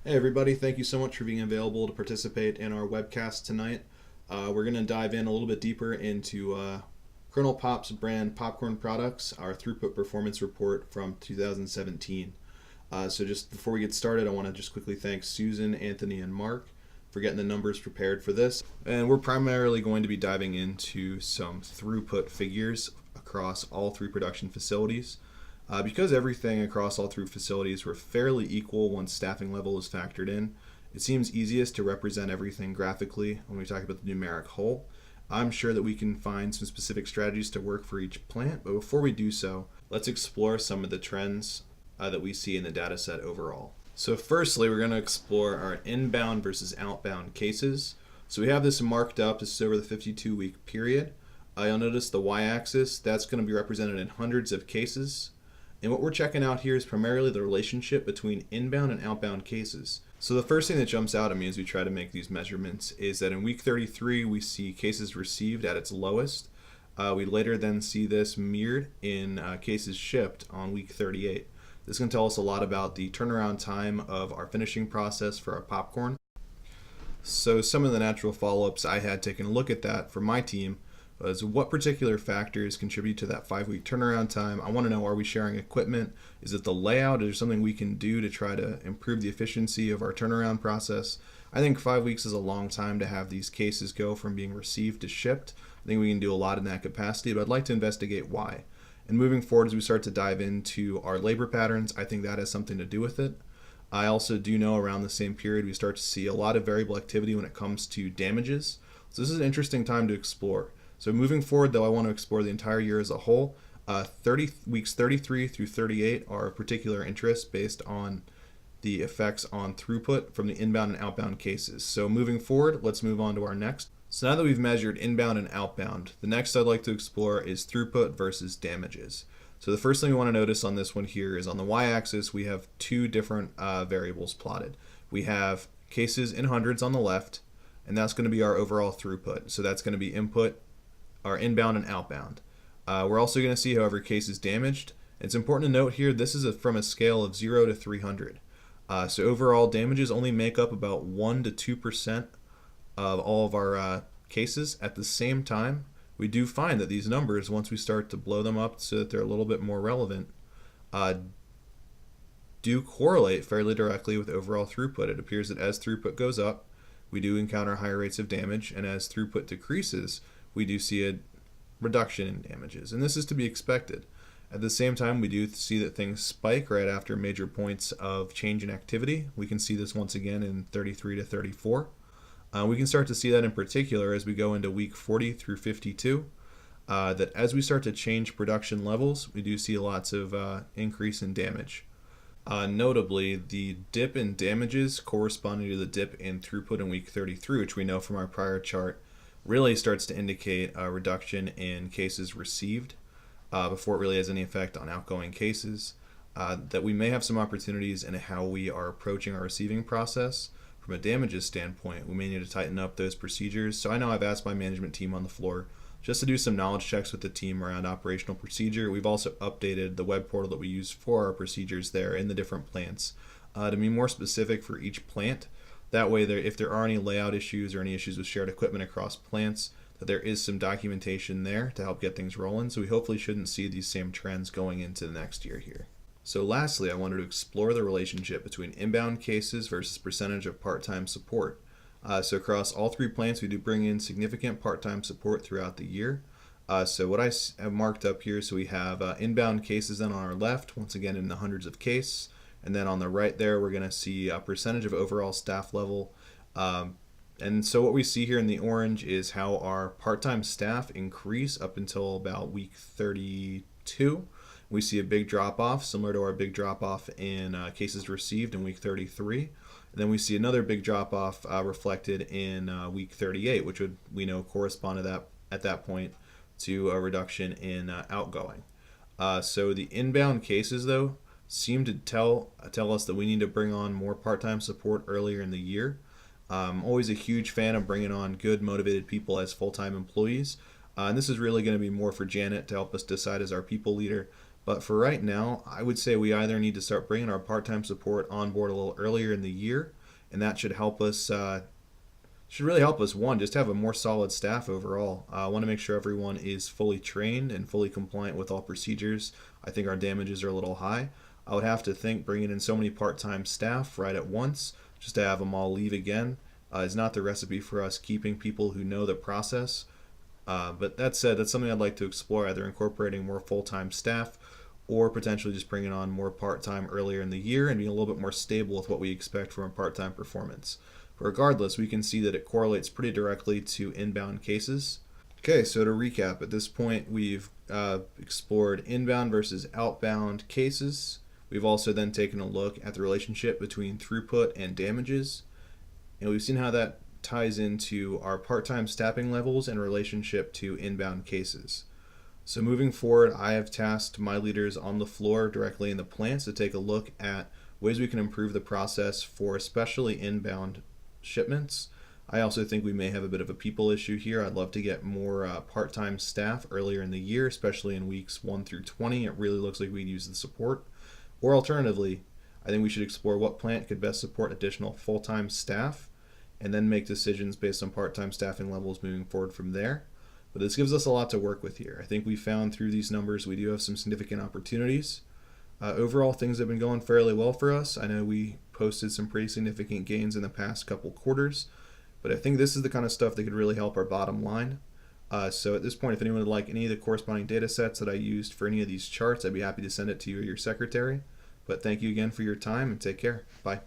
Hey everybody, thank you so much for being available to participate in our webcast tonight. We're going to dive in a little bit deeper into Colonel Pop's brand popcorn products, our throughput performance report from 2017. So just before we get started, I want to just quickly thank Susan, Anthony, and Mark for getting the numbers prepared for this. And we're primarily going to be diving into some throughput figures across all three production facilities. Because everything across all three facilities were fairly equal once staffing level is factored in, it seems easiest to represent everything graphically when we talk about the numeric whole. I'm sure that we can find some specific strategies to work for each plant, but before we do so, let's explore some of the trends that we see in the data set overall. So firstly, we're going to explore our inbound versus outbound cases. So we have this marked up. This is over the 52-week period. You'll notice the y-axis, that's going to be represented in hundreds of cases. And what we're checking out here is primarily the relationship between inbound and outbound cases. So the first thing that jumps out at me as we try to make these measurements is that in week 33 we see cases received at its lowest. We later then see this mirrored in cases shipped on week 38. This can tell us a lot about the turnaround time of our finishing process for our popcorn. So some of the natural follow-ups I had taking a look at that for my team was what particular factors contribute to that 5-week turnaround time. I want to know, are we sharing equipment? Is it the layout? Is there something we can do to try to improve the efficiency of our turnaround process? I think 5 weeks is a long time to have these cases go from being received to shipped. I think we can do a lot in that capacity, but I'd like to investigate why. And moving forward, as we start to dive into our labor patterns, I think that has something to do with it. I also do know around the same period we start to see a lot of variable activity when it comes to damages. So this is an interesting time to explore. So moving forward, though, I want to explore the entire year as a whole. Weeks 33 through 38 are of particular interest based on the effects on throughput from the inbound and outbound cases. So moving forward, let's move on to our next. So now that we've measured inbound and outbound, the next I'd like to explore is throughput versus damages. So the first thing we want to notice on this one here is on the y-axis, we have two different variables plotted. We have cases in hundreds on the left, and that's going to be our overall throughput. So that's going to be input, our inbound and outbound. We're also going to see, however, cases damaged. It's important to note here, this is from a scale of 0 to 300. So overall, damages only make up about 1 to 2% of all of our cases. At the same time, we do find that these numbers, once we start to blow them up so that they're a little bit more relevant, do correlate fairly directly with overall throughput. It appears that as throughput goes up, we do encounter higher rates of damage, and as throughput decreases, we do see a reduction in damages, and this is to be expected. At the same time, we do see that things spike right after major points of change in activity. We can see this once again in 33 to 34. We can start to see that in particular as we go into week 40 through 52, that as we start to change production levels, we do see lots of increase in damage. Notably, the dip in damages corresponding to the dip in throughput in week 33, which we know from our prior chart, really starts to indicate a reduction in cases received before it really has any effect on outgoing cases. That we may have some opportunities in how we are approaching our receiving process. From a damages standpoint, we may need to tighten up those procedures. So I know I've asked my management team on the floor just to do some knowledge checks with the team around operational procedure. We've also updated the web portal that we use for our procedures there in the different plants to be more specific for each plant. That way, if there are any layout issues or any issues with shared equipment across plants, that there is some documentation there to help get things rolling. So we hopefully shouldn't see these same trends going into the next year here. So lastly, I wanted to explore the relationship between inbound cases versus percentage of part-time support. So across all three plants, we do bring in significant part-time support throughout the year. So what I have marked up here, so we have inbound cases then on our left, once again in the hundreds of cases. And then on the right there, we're going to see a percentage of overall staff level. And so what we see here in the orange is how our part-time staff increase up until about week 32. We see a big drop-off, similar to our big drop-off in cases received in week 33. And then we see another big drop-off reflected in week 38, which we know correspond to that at that point to a reduction in outgoing. So the inbound cases, though, seem to tell us that we need to bring on more part-time support earlier in the year. I'm always a huge fan of bringing on good, motivated people as full-time employees. And this is really going to be more for Janet to help us decide as our people leader. But for right now, I would say we either need to start bringing our part-time support on board a little earlier in the year, and that should help us. Should really help us, one, just have a more solid staff overall. I want to make sure everyone is fully trained and fully compliant with all procedures. I think our damages are a little high. I would have to think bringing in so many part-time staff right at once, just to have them all leave again, is not the recipe for us keeping people who know the process. But that said, that's something I'd like to explore, either incorporating more full-time staff or potentially just bringing on more part-time earlier in the year and being a little bit more stable with what we expect from a part-time performance. Regardless, we can see that it correlates pretty directly to inbound cases. Okay, so to recap, at this point we've explored inbound versus outbound cases. We've also then taken a look at the relationship between throughput and damages, and we've seen how that ties into our part-time staffing levels in relationship to inbound cases. So moving forward, I have tasked my leaders on the floor directly in the plants to take a look at ways we can improve the process for especially inbound shipments. I also think we may have a bit of a people issue here. I'd love to get more part-time staff earlier in the year, especially in weeks 1 through 20. It really looks like we'd use the support. Or alternatively, I think we should explore what plant could best support additional full-time staff and then make decisions based on part-time staffing levels moving forward from there. But this gives us a lot to work with here. I think we found through these numbers we do have some significant opportunities. Overall, things have been going fairly well for us. I know we posted some pretty significant gains in the past couple quarters, but I think this is the kind of stuff that could really help our bottom line. So at this point, if anyone would like any of the corresponding data sets that I used for any of these charts, I'd be happy to send it to you or your secretary. But thank you again for your time and take care. Bye.